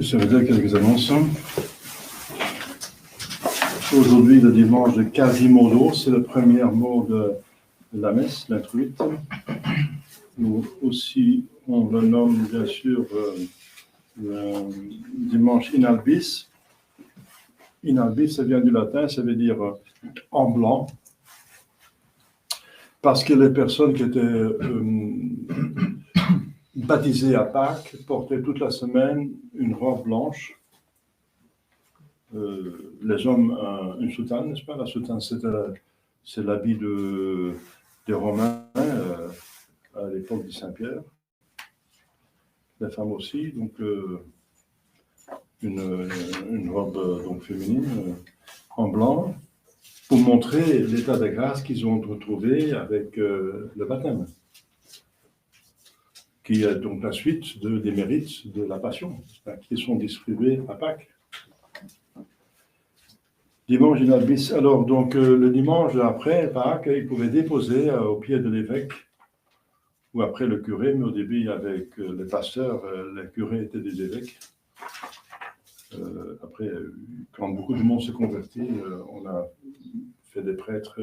Je vais dire quelques annonces. Aujourd'hui, le dimanche de Quasimodo, c'est le premier mot de la messe, l'introïte. Nous aussi, on le nomme bien sûr le dimanche in albis. In albis, ça vient du latin, ça veut dire en blanc. Parce que les personnes qui étaient baptisées à Pâques portaient toute la semaine une robe blanche. Les hommes, une soutane, n'est-ce pas? La soutane, c'est l'habit des Romains à l'époque de Saint-Pierre. Les femmes aussi, donc une robe donc féminine en blanc pour montrer l'état de grâce qu'ils ont retrouvé avec le baptême, qui est donc la suite des mérites de la Passion, qui sont distribués à Pâques. Dimanche in albis. Alors, donc, le dimanche après Pâques, ils pouvaient déposer au pied de l'évêque, ou après le curé, mais au début, avec les pasteurs, les curés étaient des évêques. Après, quand beaucoup de monde s'est converti, on a fait des prêtres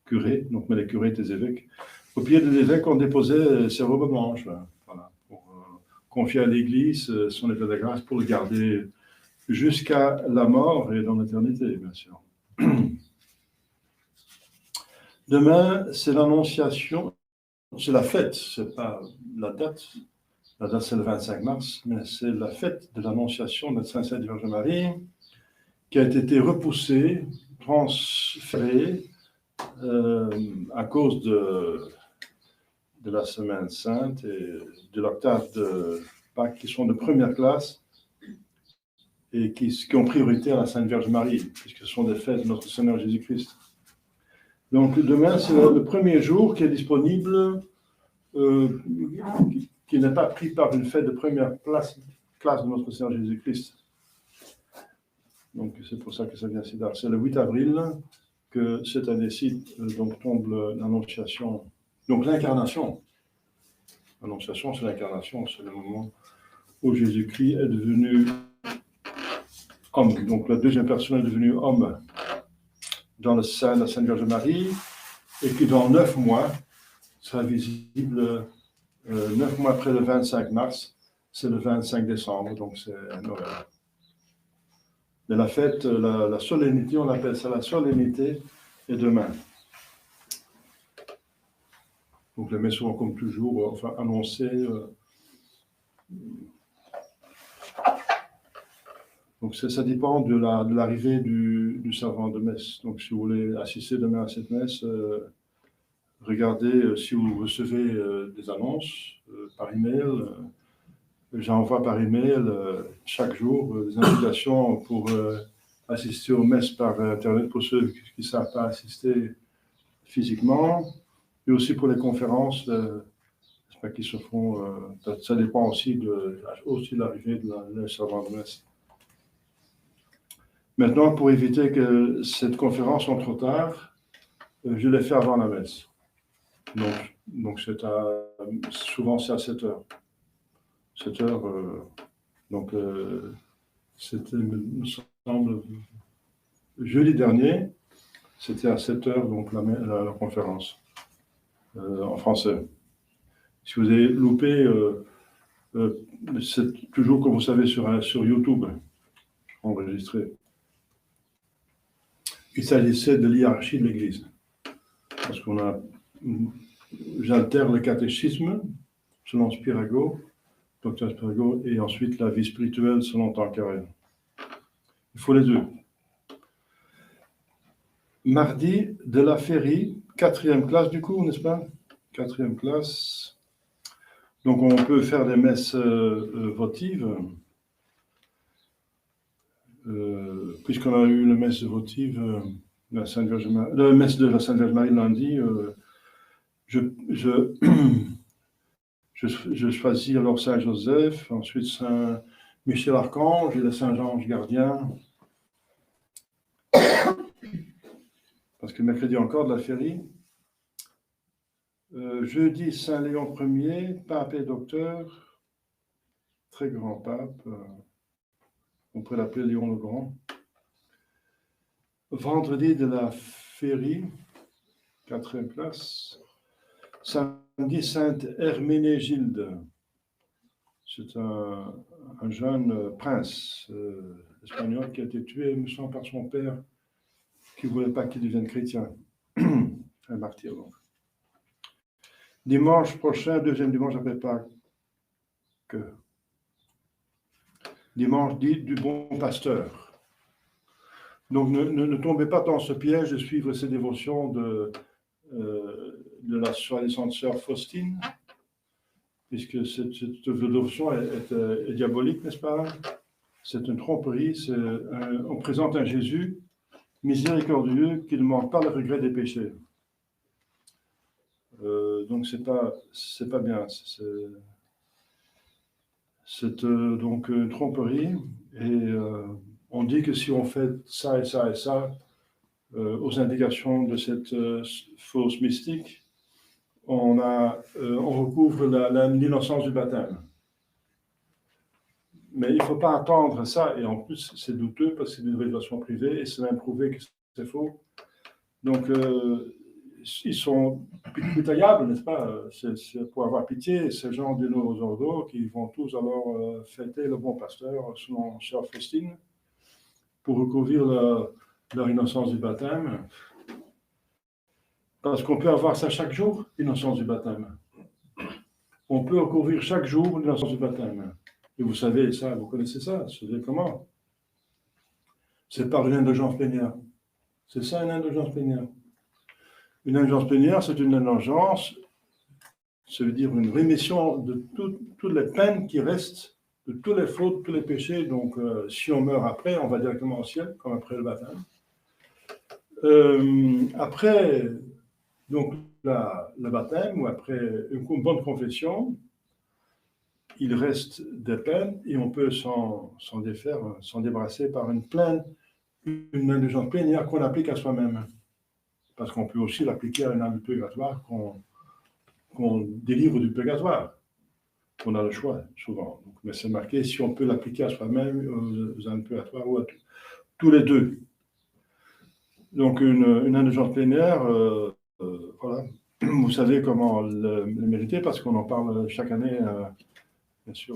curés, donc, mais les curés étaient des évêques. Au pied de l'évêque, on déposait ses robes blanches, voilà, pour confier à l'Église son état de grâce, pour le garder jusqu'à la mort et dans l'éternité, bien sûr. Demain, c'est l'Annonciation, c'est la fête, c'est pas la date. La date, c'est le 25 mars, mais c'est la fête de l'Annonciation de la Sainte Vierge Marie qui a été repoussée, transférée à cause de la Semaine Sainte et de l'octave de Pâques, qui sont de première classe et qui ont priorité à la Sainte Vierge Marie, puisque ce sont des fêtes de notre Seigneur Jésus-Christ. Donc demain, c'est le premier jour qui est disponible, qui n'est pas pris par une fête de première classe de notre Seigneur Jésus-Christ. Donc c'est pour ça que ça vient si tard. C'est le 8 avril que cette année-ci donc tombe l'Annonciation. Donc l'incarnation. L'Annonciation, c'est l'incarnation, c'est le moment où Jésus-Christ est devenu homme. Donc la deuxième personne est devenue homme dans le sein de la Sainte Vierge Marie, et qui dans 9 mois sera visible 9 mois après le 25 mars, c'est le 25 décembre, donc c'est Noël. Mais la fête, la solennité, on appelle ça la solennité, est demain. Donc les messes seront comme toujours enfin, annoncées. Donc ça dépend de l'arrivée du servant de messe. Donc si vous voulez assister demain à cette messe, regardez si vous recevez des annonces par email. J'envoie par email chaque jour des invitations pour assister aux messes par Internet pour ceux qui ne savent pas assister physiquement, et aussi pour les conférences qui se font. Ça dépend aussi de l'arrivée de la servante de messe. Maintenant, pour éviter que cette conférence soit trop tard, je l'ai fait avant la messe. Donc souvent c'est à 7 heures. 7 heures, donc c'était, il me semble, jeudi dernier, c'était à 7 heures, donc la conférence en français. Si vous avez loupé, c'est toujours, comme vous savez, sur YouTube, enregistré. Il s'agissait de l'hiérarchie de l'Église. Parce j'altère le catéchisme selon Spirago, docteur Spirago, et ensuite la vie spirituelle selon Tanqueray. Il faut les deux. Mardi de la Férie, 4e classe du coup, n'est-ce pas? 4e classe. Donc on peut faire des messes votives. Puisqu'on a eu la messe votive la messe de la Sainte Vierge Marie lundi, je choisis alors Saint Joseph, ensuite Saint Michel Archange et le Saint Jean Gardien. Parce que mercredi encore de la Férie. Jeudi, Saint Léon Ier, pape et docteur, très grand pape. On pourrait l'appeler Léon le Grand. Vendredi de la Féerie, 4e classe. Samedi, Sainte Herménégilde. C'est un jeune prince espagnol qui a été tué, me semble, par son père, qui ne voulait pas qu'il devienne chrétien. Un martyr, donc. Dimanche prochain, 2e dimanche après Pâques. Dimanche dit du bon pasteur. Donc ne tombez pas dans ce piège de suivre ces dévotions de la soi-disant sœur Faustine, puisque cette dévotion est diabolique, n'est-ce pas? C'est une tromperie, on présente un Jésus miséricordieux qui ne manque pas le regret des péchés. Donc c'est pas bien. C'est donc une tromperie, et on dit que si on fait ça et ça et ça, aux indications de cette fausse mystique, on recouvre l'innocence du baptême. Mais il ne faut pas attendre ça, et en plus c'est douteux parce que c'est une révélation privée et c'est même prouvé que c'est faux. Donc ils sont pitoyables, n'est-ce pas? C'est pour avoir pitié, ces gens du Nouveau Ordo qui vont tous alors fêter le bon pasteur selon sœur Faustine pour recouvrir leur innocence du baptême. Parce qu'on peut avoir ça chaque jour, l'innocence du baptême. On peut recouvrir chaque jour l'innocence du baptême. Et vous savez ça, vous connaissez ça, vous savez comment? C'est par une indulgence plénière. C'est ça une indulgence plénière. Une indulgence plénière, c'est une indulgence, ça veut dire une rémission de toutes les peines qui restent, de tous les fautes, tous les péchés. Donc, si on meurt après, on va directement au ciel, comme après le baptême. Après, donc, le baptême, ou après une bonne confession, il reste des peines et on peut s'en défaire, s'en débarrasser par une indulgence plénière qu'on applique à soi-même. Parce qu'on peut aussi l'appliquer à une âme du purgatoire qu'on délivre du purgatoire. On a le choix, souvent. Donc, mais c'est marqué si on peut l'appliquer à soi-même, aux âmes du purgatoire, ou à tous les deux. Donc, une indulgence plénière, voilà. Vous savez comment le mériter, parce qu'on en parle chaque année, bien sûr,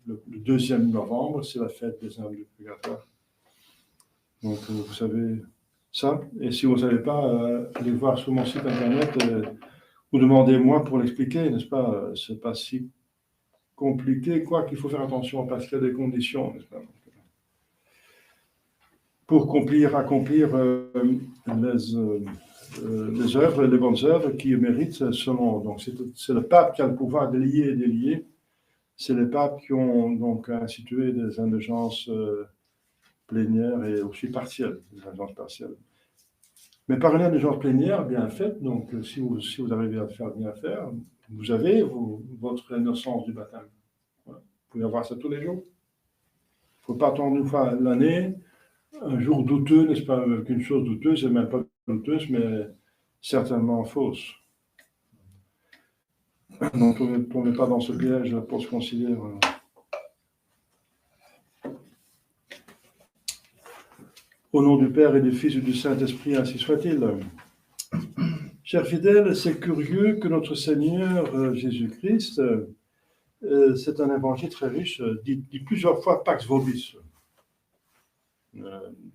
le 2e novembre, c'est la fête des âmes du purgatoire. Donc, vous savez ça. Et si vous ne savez pas, allez voir sur mon site internet ou demandez-moi pour l'expliquer, n'est-ce pas? C'est pas si compliqué, quoi qu'il faut faire attention parce qu'il y a des conditions, n'est-ce pas? Pour accomplir les œuvres, les bonnes œuvres qui méritent selon. Donc, c'est le pape qui a le pouvoir de lier et délier. C'est les papes qui ont donc institué des indulgences plénières et aussi partielles, des indulgences partielles. Mais par une indulgence plénière bien faite, donc si vous arrivez à bien faire, vous avez votre innocence du baptême. Voilà. Vous pouvez avoir ça tous les jours. Il ne faut pas attendre une fois l'année, un jour douteux, n'est-ce pas, qu'une chose douteuse, et même pas douteuse, mais certainement fausse. Donc, ne tombez pas dans ce piège pour se considérer. Au nom du Père et du Fils et du Saint-Esprit, ainsi soit-il. Chers fidèles, c'est curieux que notre Seigneur Jésus-Christ, c'est un évangile très riche, dit plusieurs fois Pax Vobis.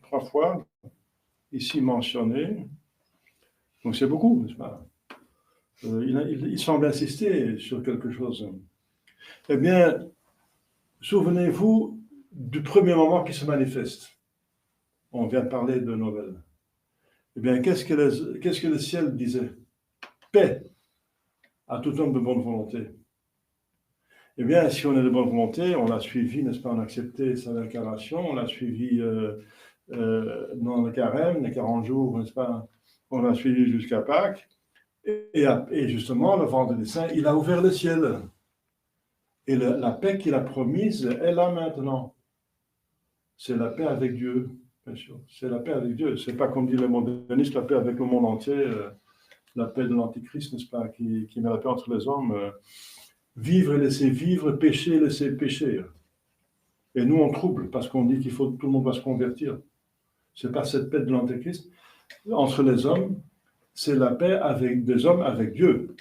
3 fois, ici mentionné. Donc c'est beaucoup, n'est-ce pas? Il semble insister sur quelque chose. Eh bien, souvenez-vous du premier moment qui se manifeste. On vient de parler de Noël. Eh bien, qu'est-ce que le ciel disait? Paix à tout homme de bonne volonté. Eh bien, si on est de bonne volonté, on l'a suivi, n'est-ce pas? On a accepté sa incarnation, on l'a suivi dans le carême, les 40 jours, n'est-ce pas? On l'a suivi jusqu'à Pâques. Et justement, le vendredi saint, il a ouvert le ciel. Et la paix qu'il a promise est là maintenant. C'est la paix avec Dieu, bien sûr. C'est la paix avec Dieu. C'est pas comme dit le moderniste, la paix avec le monde entier, la paix de l'Antichrist, n'est-ce pas, qui met la paix entre les hommes. Vivre et laisser vivre, pécher et laisser pécher. Et nous, on trouble parce qu'on dit tout le monde va se convertir. Ce n'est pas cette paix de l'Antéchrist. Entre les hommes, c'est la paix des hommes avec Dieu.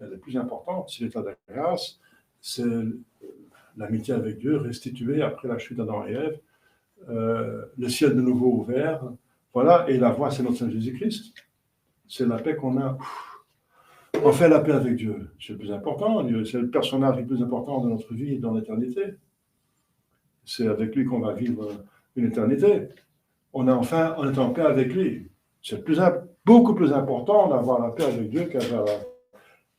Elle est plus importante, c'est l'état de grâce, c'est l'amitié avec Dieu restituée après la chute d'Adam et Ève, le ciel de nouveau ouvert, voilà, et la voie, c'est notre Seigneur Jésus-Christ. C'est la paix qu'on a. On fait la paix avec Dieu, c'est le plus important, c'est le personnage le plus important de notre vie dans l'éternité. C'est avec lui qu'on va vivre une éternité. On est en paix avec lui. C'est beaucoup plus important d'avoir la paix avec Dieu qu'avoir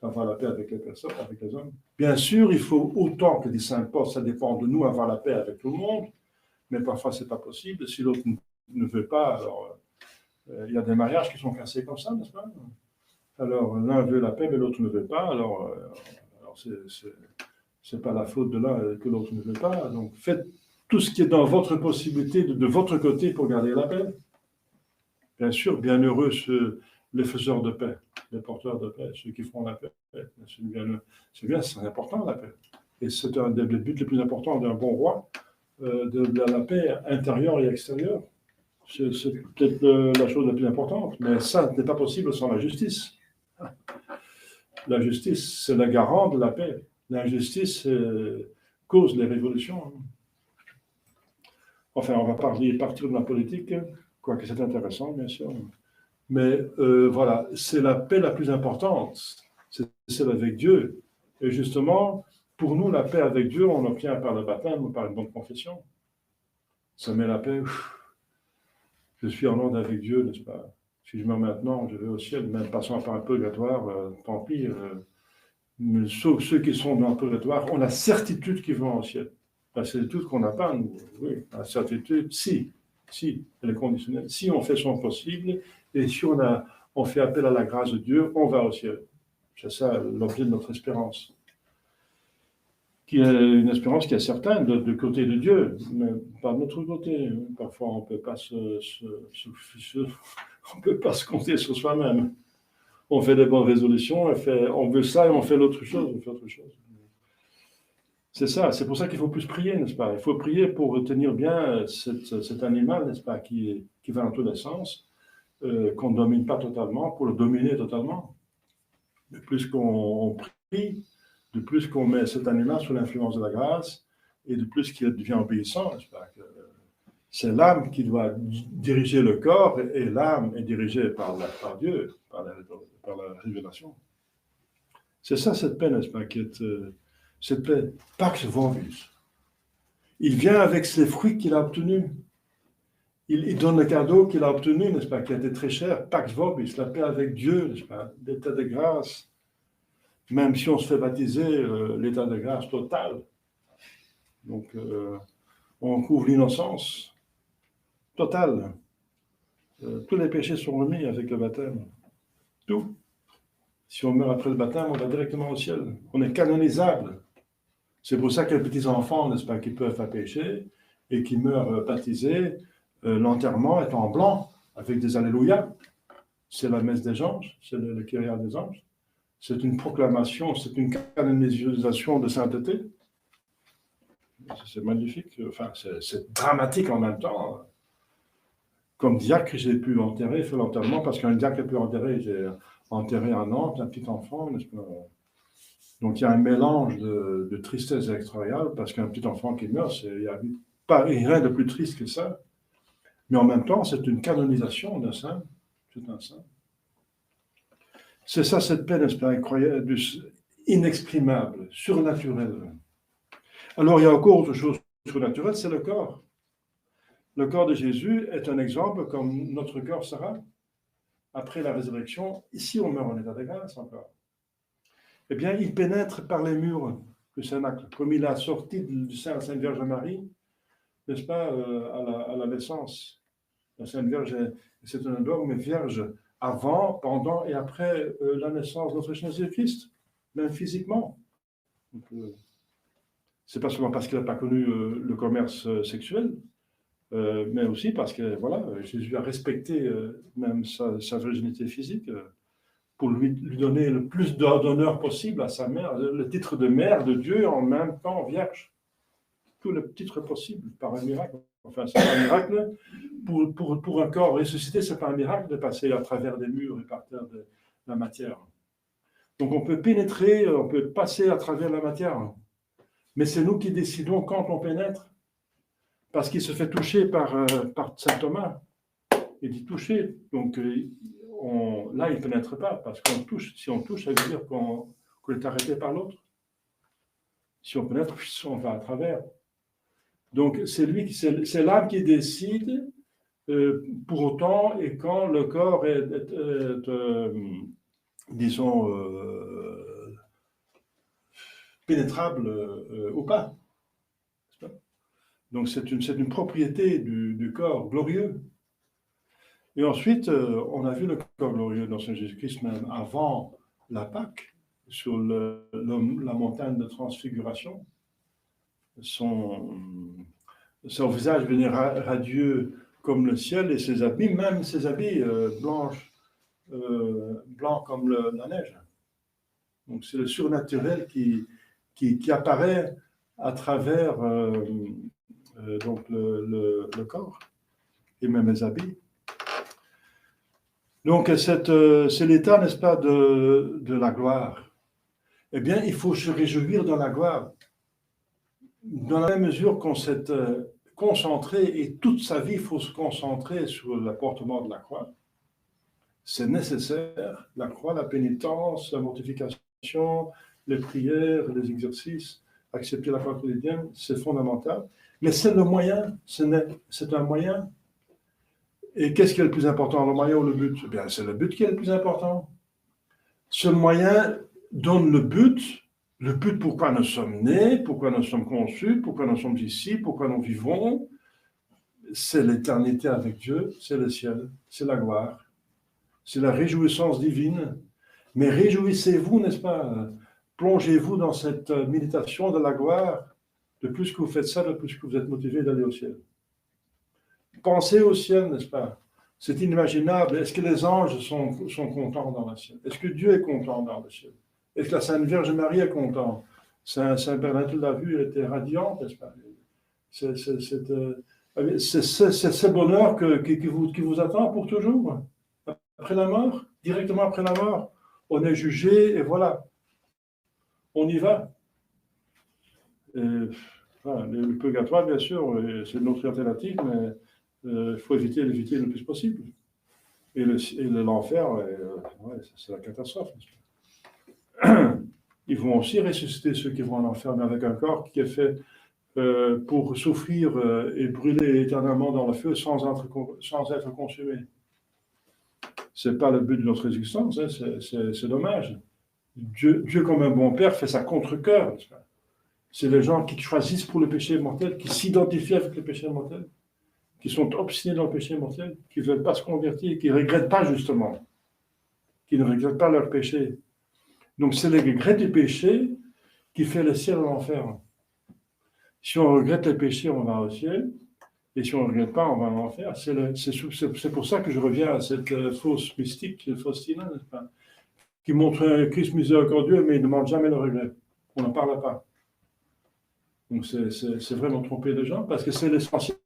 la paix avec les personnes, avec les hommes. Bien sûr, il faut autant que dit Saint Paul, ça dépend de nous, avoir la paix avec tout le monde, mais parfois, ce n'est pas possible. Si l'autre ne veut pas, alors il y a des mariages qui sont cassés comme ça, n'est-ce pas? Alors, l'un veut la paix, mais l'autre ne veut pas, alors c'est pas la faute de l'un que l'autre ne veut pas. Donc, faites tout ce qui est dans votre possibilité, de votre côté, pour garder la paix. Bien sûr, bienheureux les faiseurs de paix, les porteurs de paix, ceux qui font la paix. C'est bien, c'est important la paix. Et c'est un des buts les plus importants d'un bon roi, de la paix intérieure et extérieure. C'est peut-être la chose la plus importante, mais ça n'est pas possible sans la justice. La justice, c'est le garant de la paix. L'injustice cause les révolutions. Enfin, on va partir de la politique, quoique c'est intéressant, bien sûr. Mais voilà, c'est la paix la plus importante. C'est celle avec Dieu. Et justement, pour nous, la paix avec Dieu, on l'obtient par le baptême ou par une bonne confession. Ça met la paix. Je suis en ordre avec Dieu, n'est-ce pas? Si je meurs maintenant, je vais au ciel, même passant par un purgatoire, tant pis. Sauf ceux qui sont dans le purgatoire ont la certitude qu'ils vont au ciel. La certitude qu'on n'a pas, nous, oui, la certitude, si, elle est conditionnelle. Si on fait son possible, et si on fait appel à la grâce de Dieu, on va au ciel. C'est ça l'objet de notre espérance. Qui est une espérance qui est certaine du côté de Dieu, mais pas de notre côté. Parfois, on ne peut pas on peut pas se compter sur soi-même. On fait des bonnes résolutions, on veut ça et on fait l'autre chose, on fait autre chose. C'est ça, c'est pour ça qu'il faut plus prier, n'est-ce pas? Il faut prier pour retenir bien cet animal, n'est-ce pas, qui va dans tous les sens, qu'on ne domine pas totalement, pour le dominer totalement. De plus qu'on prie, de plus qu'on met cet animal sous l'influence de la grâce, et de plus qu'il devient obéissant, n'est-ce pas? C'est l'âme qui doit diriger le corps, et l'âme est dirigée par Dieu, par la révélation. C'est ça, cette paix, n'est-ce pas, qui est cette paix, Pax Vobis. Il vient avec ses fruits qu'il a obtenus. Il donne le cadeau qu'il a obtenu, n'est-ce pas, qui a été très cher, Pax Vobis, la paix avec Dieu, n'est-ce pas, l'état de grâce. Même si on se fait baptiser, l'état de grâce total. Donc, on couvre l'innocence totale. Tous les péchés sont remis avec le baptême. Tout. Si on meurt après le baptême, on va directement au ciel. On est canonisable. C'est pour ça que les petits enfants, n'est-ce pas, qui peuvent pas pécher et qui meurent baptisés, l'enterrement est en blanc avec des alléluia. C'est la messe des anges, c'est le Kyrie des anges. C'est une proclamation, c'est une canonisation de sainteté. C'est magnifique, enfin, c'est dramatique en même temps. Comme diacre, j'ai pu enterrer, faire l'enterrement, parce qu'un diacre a pu enterrer, j'ai enterré à Nantes, un petit enfant, n'est-ce pas? Donc il y a un mélange de tristesse extraordinaire, parce qu'un petit enfant qui meurt, il n'y a pas rien de plus triste que ça. Mais en même temps, c'est une canonisation d'un saint, c'est un saint. C'est ça, cette paix, n'est-ce pas, incroyable, inexprimable, surnaturelle. Alors, il y a encore autre chose surnaturelle, c'est le corps. Le corps de Jésus est un exemple comme notre corps sera après la résurrection. Ici, on meurt en état de grâce encore. Eh bien, il pénètre par les murs du Cénacle, comme il a sorti du sein la Sainte Vierge Marie, n'est-ce pas, à la naissance. La Sainte Vierge, c'est un dogme vierge avant, pendant et après la naissance de notre Seigneur Jésus-Christ, même physiquement. C'est pas seulement parce qu'il n'a pas connu le commerce sexuel, mais aussi parce que voilà, Jésus a respecté même sa virginité physique pour lui donner le plus d'honneur possible à sa mère, le titre de mère de Dieu en même temps vierge. tous les titres possibles par un miracle. Enfin, c'est pas un miracle. Pour un corps ressuscité, c'est pas un miracle de passer à travers des murs et par terre de la matière. Donc on peut pénétrer, on peut passer à travers la matière. Mais c'est nous qui décidons quand on pénètre. Parce qu'il se fait toucher par saint Thomas. Il dit toucher. Donc là, il ne pénètre pas. Parce qu'on touche. Si on touche, ça veut dire qu'on est arrêté par l'autre. Si on pénètre, on va à travers. Donc c'est l'âme qui décide pour autant et quand le corps est disons, pénétrable ou pas. Donc c'est une propriété du corps glorieux. Et ensuite, on a vu le corps glorieux dans Saint Jésus-Christ même avant la Pâque, sur la montagne de transfiguration. Son visage venait radieux comme le ciel et ses habits, même ses habits blancs comme la neige. Donc c'est le surnaturel qui apparaît à travers donc le corps et même les habits. Donc c'est l'état, n'est-ce pas, de la gloire. Eh bien, il faut se réjouir dans la gloire. Dans la même mesure qu'on s'est concentré, et toute sa vie, il faut se concentrer sur l'apportement de la croix. C'est nécessaire, la croix, la pénitence, la mortification, les prières, les exercices, accepter la croix quotidienne, c'est fondamental. Mais c'est le moyen, c'est un moyen. Et qu'est-ce qui est le plus important, le moyen ou le but? Eh bien, c'est le but qui est le plus important. Ce moyen donne le but pourquoi nous sommes nés, pourquoi nous sommes conçus, pourquoi nous sommes ici, pourquoi nous vivons. C'est l'éternité avec Dieu, c'est le ciel, c'est la gloire, c'est la réjouissance divine. Mais réjouissez-vous, n'est-ce pas? Plongez-vous dans cette méditation de la gloire. De plus que vous faites ça, de plus que vous êtes motivé d'aller au ciel. Pensez au ciel, n'est-ce pas? C'est inimaginable. Est-ce que les anges sont contents dans le ciel? Est-ce que Dieu est content dans le ciel? Est-ce que la Sainte Vierge Marie est contente? Saint Bernadette l'a vu, elle était radiante, n'est-ce pas? C'est ce bonheur qui vous attend pour toujours. Après la mort, directement après la mort, on est jugé et voilà. On y va. Le purgatoire, bien sûr, c'est notre alternative, mais il faut éviter le plus possible. Et l'enfer, c'est la catastrophe. Ils vont aussi ressusciter ceux qui vont en enfer, mais avec un corps qui est fait pour souffrir et brûler éternellement dans le feu sans être consumé. Ce n'est pas le but de notre existence, hein, c'est dommage. Dieu, comme un bon père, fait ça contre-cœur. C'est les gens qui choisissent pour le péché mortel, qui s'identifient avec le péché mortel, qui sont obstinés dans le péché mortel, qui ne veulent pas se convertir, qui ne regrettent pas justement, qui ne regrettent pas leur péché. Donc c'est le regret du péché qui fait le ciel et l'enfer. Si on regrette le péché, on va au ciel, et si on ne regrette pas, on va en enfer. C'est pour ça que je reviens à cette fausse mystique, Faustina, n'est-ce pas, qui montre un Christ miséricordieux, mais il ne demande jamais le regret. On n'en parle pas. Donc c'est vraiment tromper les gens, parce que c'est l'essentiel.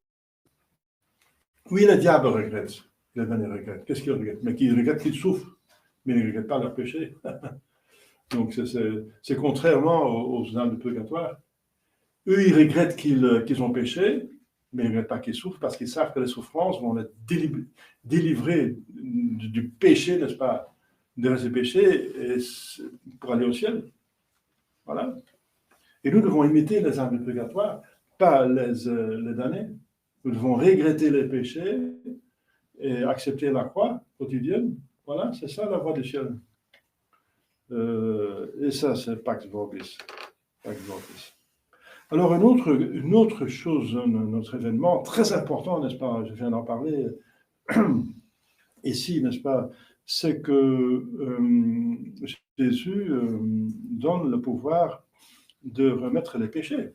Oui, le diable regrette. Le dernier regrette. Qu'est-ce qu'il regrette? Mais qu'il regrette qu'ils souffrent, mais ils ne regrettent pas leur péché. Donc c'est contrairement aux âmes du purgatoire. Eux, ils regrettent qu'ils ont péché, mais ils ne regrettent pas qu'ils souffrent, parce qu'ils savent que les souffrances vont les délivrer du péché, n'est-ce pas, de ces péchés, pour aller au ciel. Voilà. Et nous devons imiter les âmes du purgatoire, pas les damnés. Nous devons regretter les péchés et accepter la croix quotidienne. Voilà, c'est ça la voie du ciel. Et ça, c'est Pax Vobis. Pax Vobis. Alors, une autre chose, un autre événement très important, n'est-ce pas, je viens d'en parler ici, n'est-ce pas, c'est que Jésus donne le pouvoir de remettre les péchés.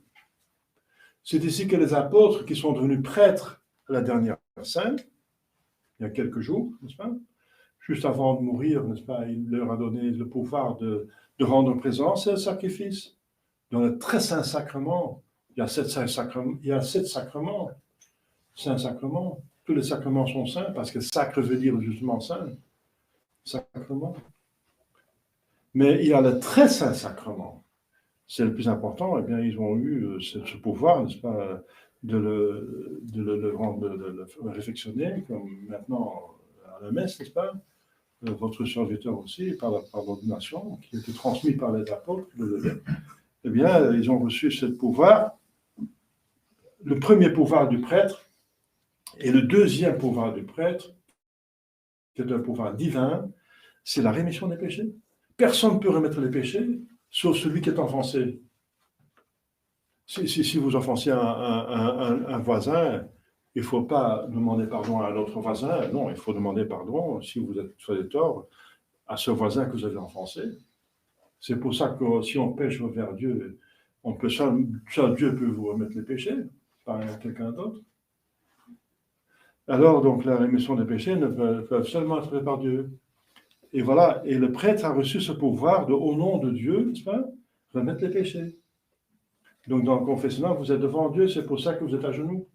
C'est ici que les apôtres qui sont devenus prêtres à la dernière Sainte, il y a quelques jours, n'est-ce pas, juste avant de mourir, n'est-ce pas, il leur a donné le pouvoir de rendre présence et le sacrifice. Dans le très saint sacrement, il Il y a sept sacrements, saint sacrements. Tous les sacrements sont saints parce que sacre veut dire justement saint, sacrement. Mais il y a le très saint sacrement. C'est le plus important. Eh bien, ils ont eu ce pouvoir, n'est-ce pas, de le réfectionner, comme maintenant à la messe, n'est-ce pas? Votre serviteur aussi, par l'ordination, qui a été transmis par les apôtres, eh bien, ils ont reçu ce pouvoir, le premier pouvoir du prêtre, et le deuxième pouvoir du prêtre, qui est un pouvoir divin, c'est la rémission des péchés. Personne ne peut remettre les péchés, sauf celui qui est offensé. Si vous offensez un voisin, il ne faut pas demander pardon à un autre voisin. Non, il faut demander pardon, si vous êtes fait tort, à ce voisin que vous avez offensé. C'est pour ça que si on pêche vers Dieu, on peut seul Dieu peut vous remettre les péchés, pas quelqu'un d'autre. Alors, donc, la rémission des péchés ne peuvent seulement être faite par Dieu. Et voilà, et le prêtre a reçu ce pouvoir de, au nom de Dieu, n'est-ce pas, remettre les péchés. Donc, dans le confessionnal, vous êtes devant Dieu, c'est pour ça que vous êtes à genoux.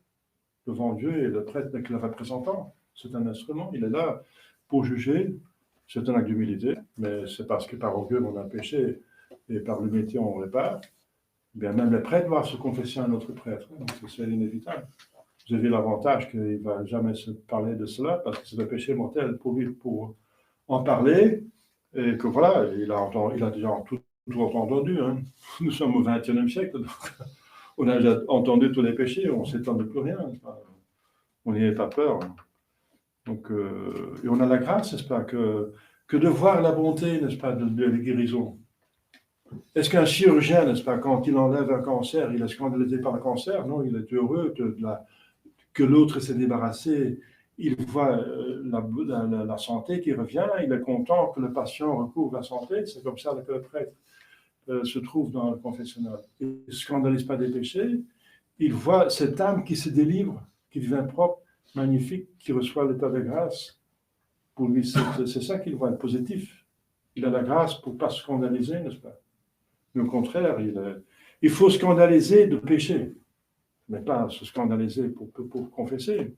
Devant Dieu, et le prêtre n'est que le représentant. C'est un instrument, il est là pour juger. C'est un acte d'humilité, mais c'est parce que par orgueil on a péché et par l'humilité on répare. Bien, même le prêtre doit se confesser à un autre prêtre, donc c'est inévitable. Vous avez l'avantage qu'il ne va jamais se parler de cela parce que c'est un péché mortel pour lui pour en parler et que voilà, il a déjà tout entendu. Hein. Nous sommes au XXIe siècle, donc on a déjà entendu tous les péchés, on ne s'étend de plus rien. On n'y a pas peur. Donc, et on a la grâce, n'est-ce pas, que de voir la bonté, n'est-ce pas, de la guérison. Est-ce qu'un chirurgien, n'est-ce pas, quand il enlève un cancer, il est scandalisé par le cancer? Non, il est heureux que l'autre s'est débarrassé. Il voit la santé qui revient, il est content que le patient recouvre la santé. C'est comme ça que le prêtre se trouve dans le confessionnal. Il ne scandalise pas des péchés. Il voit cette âme qui se délivre, qui devient propre, magnifique, qui reçoit l'état de grâce. Pour lui, c'est ça qu'il voit, le positif. Il a la grâce pour ne pas se scandaliser, n'est-ce pas? Mais au contraire, il faut scandaliser de péché, mais pas se scandaliser pour confesser.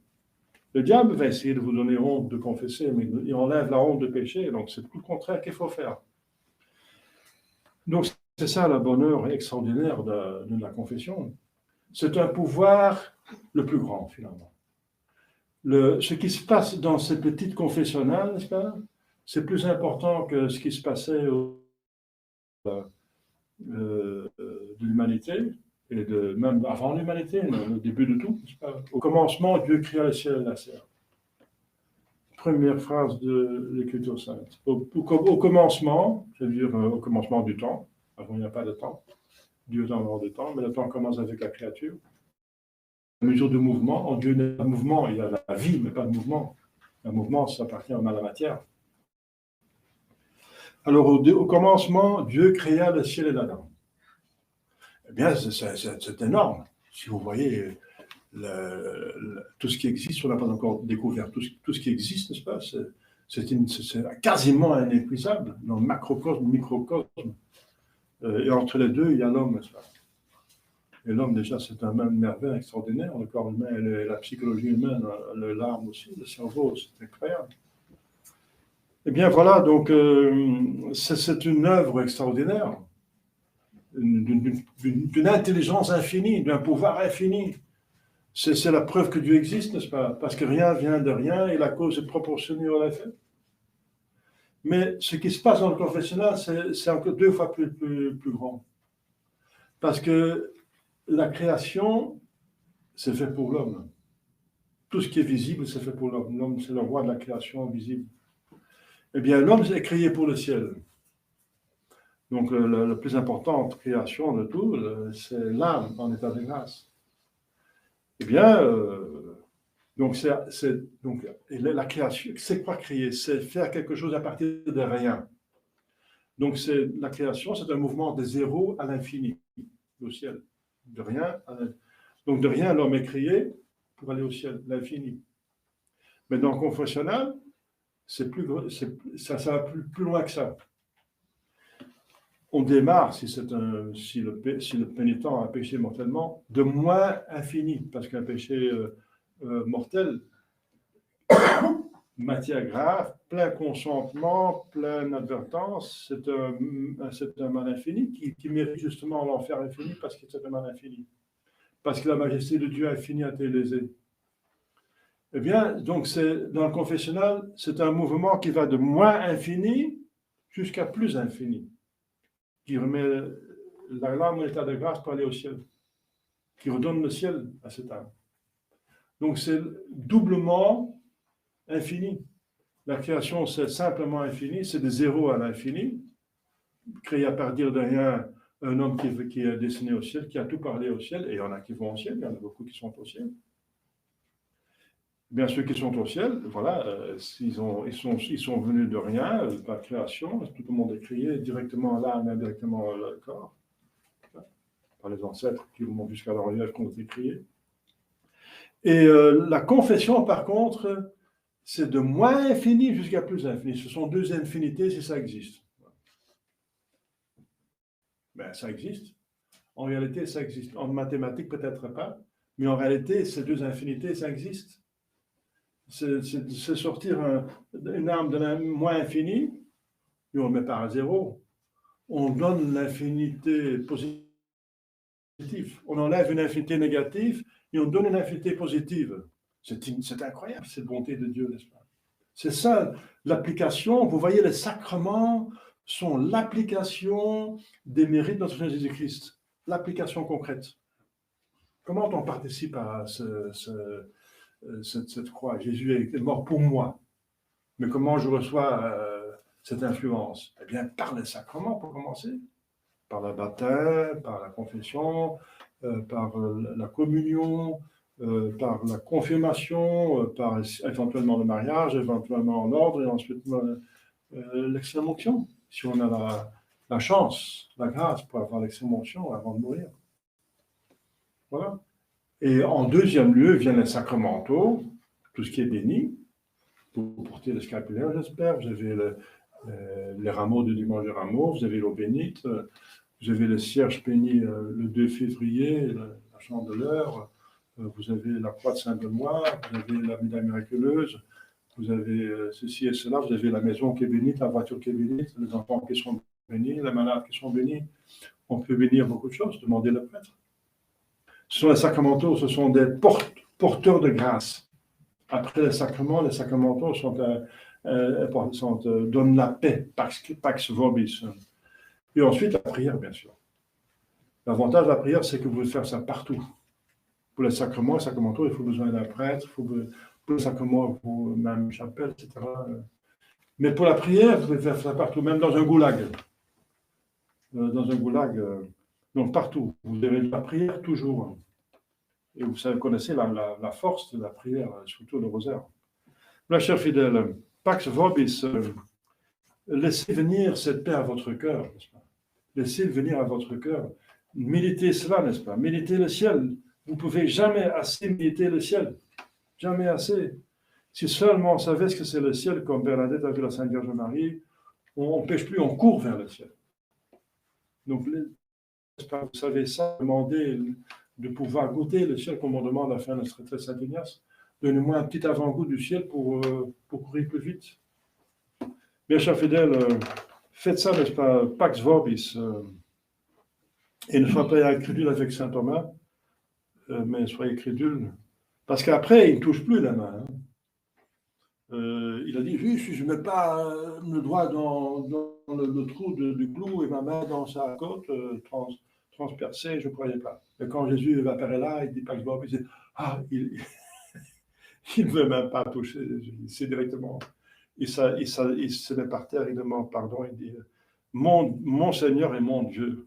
Le diable va essayer de vous donner honte de confesser, mais il enlève la honte de péché, donc c'est tout le contraire qu'il faut faire. Donc c'est ça le bonheur extraordinaire de la confession. C'est un pouvoir le plus grand, finalement. Ce qui se passe dans ces petites confessionnales, n'est-ce pas, c'est plus important que ce qui se passait de l'humanité, et même avant l'humanité, le début de tout. N'est-ce pas. Au commencement, Dieu créa le ciel et la terre. Première phrase de l'Écriture sainte. Au commencement, c'est-à-dire au commencement du temps, avant il n'y a pas de temps, Dieu est en dehors du temps, mais le temps commence avec la créature. La mesure de mouvement, en Dieu n'est pas de mouvement, il y a la vie, mais pas de mouvement. Le mouvement, ça appartient à la matière. Alors, au commencement, Dieu créa le ciel et la terre. Eh bien, c'est énorme. Si vous voyez tout ce qui existe, on n'a pas encore découvert tout ce qui existe, n'est-ce pas? C'est quasiment inépuisable dans le macrocosme, le microcosme. Et entre les deux, il y a l'homme, n'est-ce pas? Et l'homme, déjà, c'est un même merveille extraordinaire. Le corps humain, la psychologie humaine, l'âme aussi, le cerveau, c'est incroyable. Eh bien, voilà, donc, c'est une œuvre extraordinaire, d'une intelligence infinie, d'un pouvoir infini. C'est la preuve que Dieu existe, n'est-ce pas? Parce que rien vient de rien et la cause est proportionnée à l'effet. Mais ce qui se passe dans le confessionnal, c'est encore 2 fois plus grand. Parce que la création, c'est fait pour l'homme. Tout ce qui est visible, c'est fait pour l'homme. L'homme, c'est le roi de la création visible. Eh bien, l'homme est créé pour le ciel. Donc, la plus importante création de tout, c'est l'âme en état de grâce. Eh bien, donc la création, c'est quoi créer? C'est faire quelque chose à partir de rien. Donc, la création, c'est un mouvement de zéro à l'infini, au ciel. De rien à l'infini. Donc, de rien, l'homme est créé pour aller au ciel, l'infini. Mais dans le confessionnal, ça va plus loin que ça. on démarre, si le pénitent a péché mortellement, de moins infini, parce qu'un péché mortel, matière grave, plein consentement, plein advertence, c'est un mal infini qui mérite justement l'enfer infini parce que c'est un mal infini. Parce que la majesté de Dieu infinie a été lésée. Eh bien, donc, dans le confessionnal, c'est un mouvement qui va de moins infini jusqu'à plus infini, qui remet l'âme en état de grâce pour aller au ciel, qui redonne le ciel à cette âme. Donc, c'est doublement infini. La création, c'est simplement infini, c'est de zéro à l'infini, créé à partir de rien, un homme qui est destiné au ciel, qui a tout parlé au ciel, et il y en a qui vont au ciel, il y en a beaucoup qui sont au ciel. Bien, ceux qui sont au ciel, voilà, ils sont venus de rien, de la création, tout le monde est créé directement l'âme, indirectement le corps, par les ancêtres qui remontent jusqu'à l'orient qui ont été créés. Et la confession, par contre, c'est de moins infini jusqu'à plus infini. Ce sont deux infinités si ça existe. Ben, ça existe. En réalité, ça existe. En mathématiques, peut-être pas, mais en réalité, ces deux infinités, ça existe. C'est sortir une âme de la moins infinie, et on ne met pas à zéro. On donne l'infinité positive. On enlève une infinité négative et on donne une infinité positive. C'est incroyable, cette bonté de Dieu, n'est-ce pas? C'est ça, l'application. Vous voyez, les sacrements sont l'application des mérites de notre Seigneur Jésus-Christ. L'application concrète. Comment on participe à cette croix? Jésus est mort pour moi. Mais comment je reçois cette influence? Eh bien, par les sacrements, pour commencer. Par le baptême, par la confession, par la communion, par la confirmation, par éventuellement le mariage, éventuellement l'ordre, et ensuite l'extrême onction, si on a la chance, la grâce pour avoir l'extrême onction avant de mourir. Voilà. Et en deuxième lieu viennent les sacramentaux, tout ce qui est béni. Vous portez le scapulaire, j'espère. Vous avez les rameaux de dimanche de rameaux, vous avez l'eau bénite, vous avez le cierge béni le 2 février, la chandeleur, vous avez la croix de Saint-Benoît, vous avez la médaille miraculeuse, vous avez ceci et cela, vous avez la maison qui est bénite, la voiture qui est bénite, les enfants qui sont bénis, les malades qui sont bénis. On peut bénir beaucoup de choses, demandez le prêtre. Ce sont les sacramentaux, ce sont des porteurs de grâce. Après les sacramentaux donnent la paix, pax vobis. Et ensuite, la prière, bien sûr. L'avantage de la prière, c'est que vous pouvez faire ça partout. Pour les sacramentaux, il faut besoin d'un prêtre, pour les sacrements, il faut même une chapelle, etc. Mais pour la prière, vous pouvez faire ça partout, même dans un goulag. Donc partout. Vous avez la prière toujours. Et vous connaissez la force de la prière, surtout le rosaire. Là, chers fidèles, Pax Vobis, laissez venir cette paix à votre cœur, n'est-ce pas? Laissez venir à votre cœur. Méditez cela, n'est-ce pas? Méditez le ciel. Vous ne pouvez jamais assez méditer le ciel. Jamais assez. Si seulement on savait ce que c'est le ciel, comme Bernadette a vu la Sainte Vierge Marie, on ne pêche plus, on court vers le ciel. Donc, vous savez ça, demandez de pouvoir goûter le ciel, comme on demande à la fin de notre retraite Saint-Ignace. Donnez-moi un petit avant-goût du ciel pour courir plus vite. Bien, chers fidèles, faites ça, n'est-ce pas, Pax Vobis, et ne soyez pas incrédule avec saint Thomas, mais soyez crédule, parce qu'après, il ne touche plus la main. Hein. Il a dit, oui, si je ne mets pas le doigt dans le trou du clou et ma main dans sa côte transpercée, je ne croyais pas. Et quand Jésus apparaît là, il dit Pax Vobis, il dit, il ne veut même pas toucher Jésus, c'est directement... Il se met par terre, il demande pardon, il dit mon Seigneur et mon Dieu.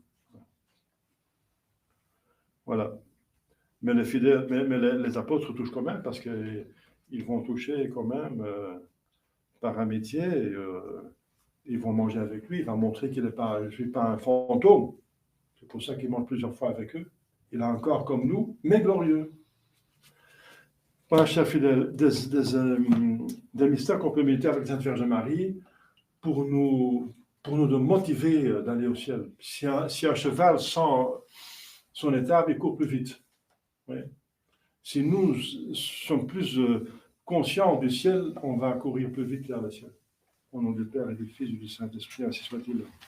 Voilà. Mais les fidèles, mais les apôtres touchent quand même, parce qu'ils vont toucher quand même par amitié, ils vont manger avec lui, il va montrer qu'il n'est pas, je ne suis pas un fantôme. C'est pour ça qu'il mange plusieurs fois avec eux. Il a un corps comme nous, mais glorieux. Voilà, chers fidèles, des mystères qu'on peut méditer avec Sainte Vierge Marie pour nous pour nous motiver d'aller au ciel. Si un cheval sans son étable, il court plus vite. Oui. Si nous sommes plus conscients du ciel, on va courir plus vite vers le ciel. Au nom du Père et du Fils et du Saint-Esprit, ainsi soit-il.